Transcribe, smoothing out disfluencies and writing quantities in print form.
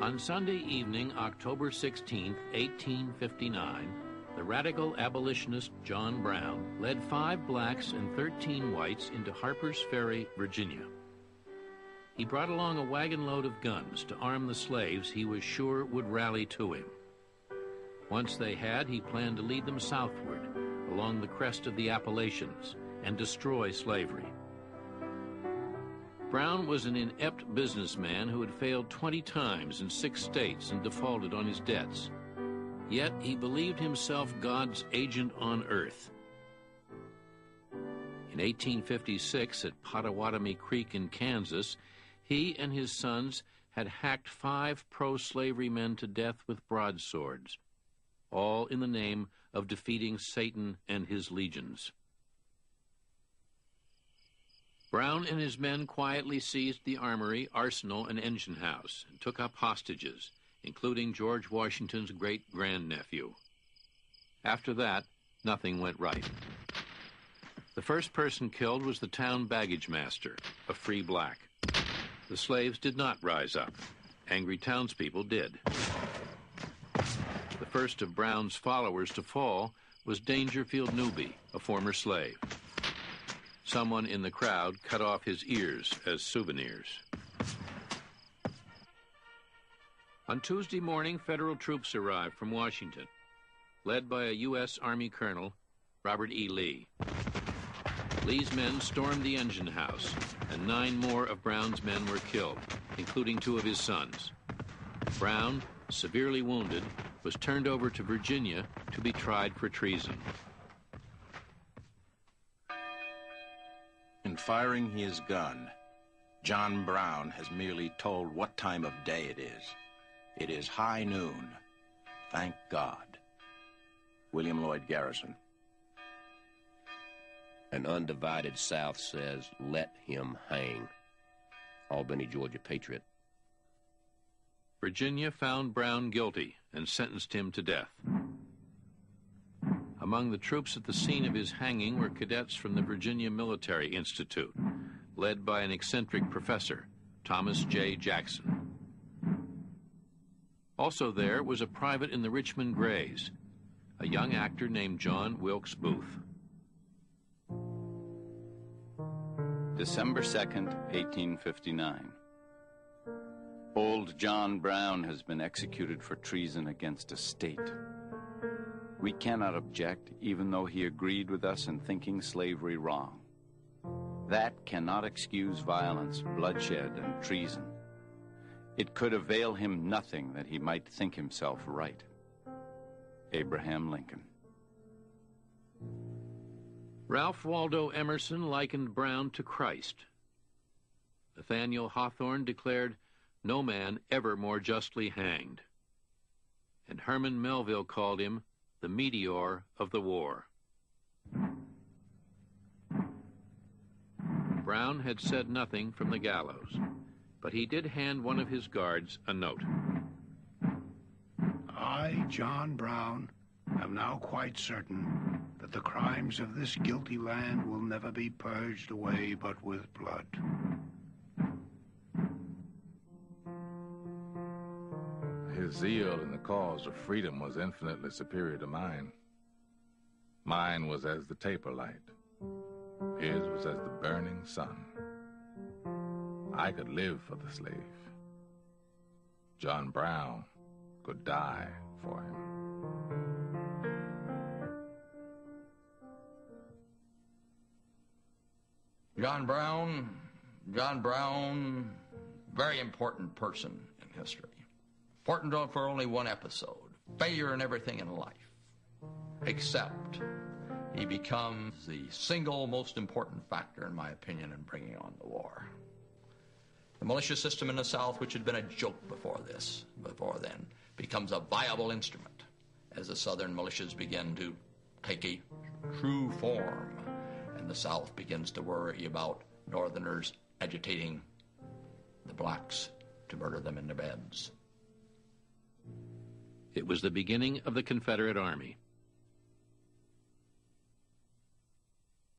On Sunday evening, October 16, 1859, the radical abolitionist John Brown led 5 blacks and 13 whites into Harper's Ferry, Virginia. He brought along a wagon load of guns to arm the slaves he was sure would rally to him. Once they had, he planned to lead them southward along the crest of the Appalachians and destroy slavery. Brown was an inept businessman who had failed 20 times in 6 states and defaulted on his debts. Yet he believed himself God's agent on earth. In 1856, at Pottawatomie Creek in Kansas, he and his sons had hacked 5 pro-slavery men to death with broadswords, all in the name of defeating Satan and his legions. Brown and his men quietly seized the armory, arsenal, and engine house and took up hostages, including George Washington's great-grandnephew. After that, nothing went right. The first person killed was the town baggage master, a free black. The slaves did not rise up. Angry townspeople did. The first of Brown's followers to fall was Dangerfield Newby, a former slave. Someone in the crowd cut off his ears as souvenirs. On Tuesday morning, federal troops arrived from Washington, led by a U.S. Army Colonel, Robert E. Lee. Lee's men stormed the engine house, and 9 more of Brown's men were killed, including 2 of his sons. Brown, severely wounded, was turned over to Virginia to be tried for treason. In firing his gun, John Brown has merely told what time of day it is. It is high noon. Thank God. William Lloyd Garrison. An undivided South says, let him hang. Albany, Georgia Patriot. Virginia found Brown guilty and sentenced him to death. Among the troops at the scene of his hanging were cadets from the Virginia Military Institute, led by an eccentric professor, Thomas J. Jackson. Also there was a private in the Richmond Greys, a young actor named John Wilkes Booth. December 2nd, 1859. Old John Brown has been executed for treason against a state. We cannot object, even though he agreed with us in thinking slavery wrong. That cannot excuse violence, bloodshed, and treason. It could avail him nothing that he might think himself right. Abraham Lincoln. Ralph Waldo Emerson likened Brown to Christ. Nathaniel Hawthorne declared, "No man ever more justly hanged." And Herman Melville called him the meteor of the war. Brown had said nothing from the gallows, but he did hand one of his guards a note. I, John Brown, am now quite certain that the crimes of this guilty land will never be purged away but with blood. His zeal in the cause of freedom was infinitely superior to mine. Mine was as the taper light. His was as the burning sun. I could live for the slave. John Brown could die for him. John Brown, very important person in history. Important for only one episode. Failure in everything in life. Except he becomes the single most important factor, in my opinion, in bringing on the war. The militia system in the South, which had been a joke before then, becomes a viable instrument as the Southern militias begin to take a true form, and the South begins to worry about Northerners agitating the blacks to murder them in their beds. It was the beginning of the Confederate Army.